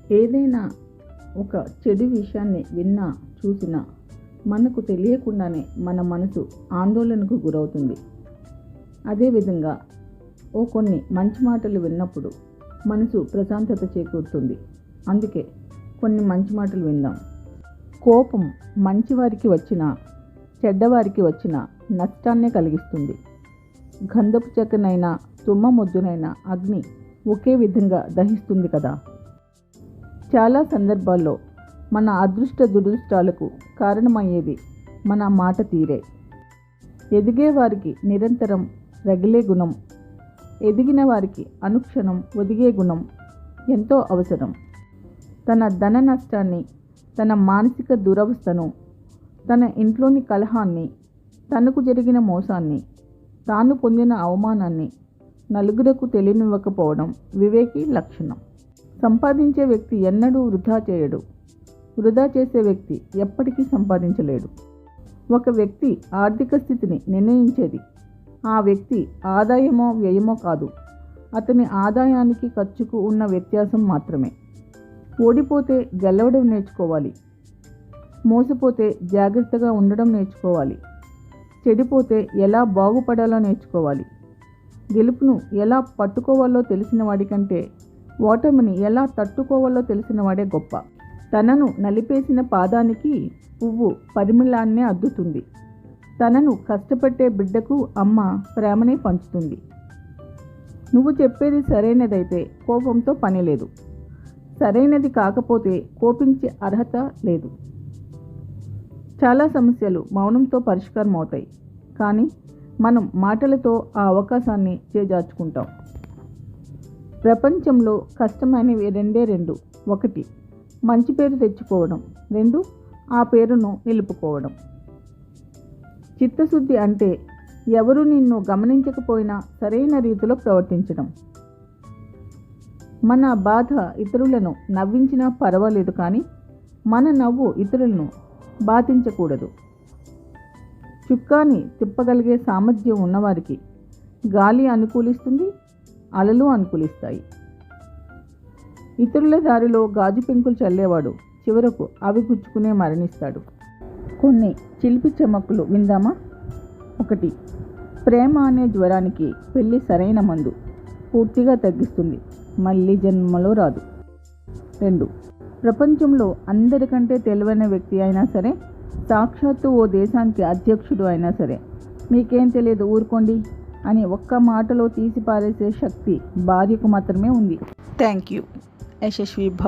ఏదైనా ఒక చెడు విషయాన్ని విన్నా చూసినా మనకు తెలియకుండానే మన మనసు ఆందోళనకు గురవుతుంది. అదేవిధంగా కొన్ని మంచి మాటలు విన్నప్పుడు మనసు ప్రశాంతత చేకూరుతుంది. అందుకే కొన్ని మంచి మాటలు విందాం. కోపం మంచివారికి వచ్చినా చెడ్డవారికి వచ్చినా నష్టాన్నే కలిగిస్తుంది. గంధపు చెక్కనైనా తుమ్మ మొద్దునైనా అగ్ని ఒకే విధంగా దహిస్తుంది కదా. చాలా సందర్భాల్లో మన అదృష్ట దురదృష్టాలకు కారణమయ్యేది మన మాట తీరే. ఎదిగే వారికి నిరంతరం రగిలే గుణం, ఎదిగిన వారికి అనుక్షణం ఒదిగే గుణం ఎంతో అవసరం. తన ధన నష్టాన్ని, తన మానసిక దురవస్థను, తన ఇంట్లోని కలహాన్ని, తనకు జరిగిన మోసాన్ని, తాను పొందిన అవమానాన్ని నలుగురకు తెలియనివ్వకపోవడం వివేకి లక్షణం. సంపాదించే వ్యక్తి ఎన్నడూ వృధా చేయడు. వృధా చేసే వ్యక్తి ఎప్పటికీ సంపాదించలేడు. ఒక వ్యక్తి ఆర్థిక స్థితిని నిర్ణయించేది ఆ వ్యక్తి ఆదాయమో వ్యయమో కాదు, అతని ఆదాయానికి ఖర్చుకు ఉన్న వ్యత్యాసం మాత్రమే. ఓడిపోతే గెలవడం నేర్చుకోవాలి. మోసపోతే జాగ్రత్తగా ఉండడం నేర్చుకోవాలి. చెడిపోతే ఎలా బాగుపడాలో నేర్చుకోవాలి. గెలుపును ఎలా పట్టుకోవాలో తెలిసిన వాడికంటే ఓటమిని ఎలా తట్టుకోవాలో తెలిసిన వాడే గొప్ప. తనను నలిపేసిన పాదానికి పువ్వు పరిమళాన్నే అద్దుతుంది. తనను కష్టపెట్టే బిడ్డకు అమ్మ ప్రేమనే పంచుతుంది. నువ్వు చెప్పేది సరైనదైతే కోపంతో పని లేదు. సరైనది కాకపోతే కోపించే అర్హత లేదు. చాలా సమస్యలు మౌనంతో పరిష్కారం అవుతాయి, కానీ మనం మాటలతో ఆ అవకాశాన్ని చేజార్చుకుంటాం. ప్రపంచంలో కష్టమైనవి రెండు. 1 మంచి పేరు తెచ్చుకోవడం, 2 ఆ పేరును నిలుపుకోవడం. చిత్తశుద్ధి అంటే ఎవరు నిన్ను గమనించకపోయినా సరైన రీతిలో ప్రవర్తించడం. మన బాధ ఇతరులను నవ్వించినా పర్వాలేదు, కానీ మన నవ్వు ఇతరులను బాధించకూడదు. చుక్కాని తిప్పగలిగే సామర్థ్యం ఉన్నవారికి గాలి అనుకూలిస్తుంది, అలలు అనుకూలిస్తాయి. ఇతరుల దారిలో గాజు పెంకులు చల్లేవాడు చివరకు అవి గుచ్చుకునే మరణిస్తాడు. కొన్ని చిలిపి చెమక్కులు విందామా? 1 ప్రేమ అనే జ్వరానికి పెళ్ళి సరైన మందు, పూర్తిగా తగ్గిస్తుంది, మళ్ళీ జన్మలో రాదు. 2 ప్రపంచంలో అందరికంటే తెలివైన వ్యక్తి అయినా సరే, సాక్షాత్తు ఓ దేశానికి అధ్యక్షుడు అయినా సరే, మీకేం తెలియదు ఊరుకోండి అని ఒక్క మాటలో తీసి పారేసే శక్తి భార్యకు మాత్రమే ఉంది. Thank you. యశస్వి భవ.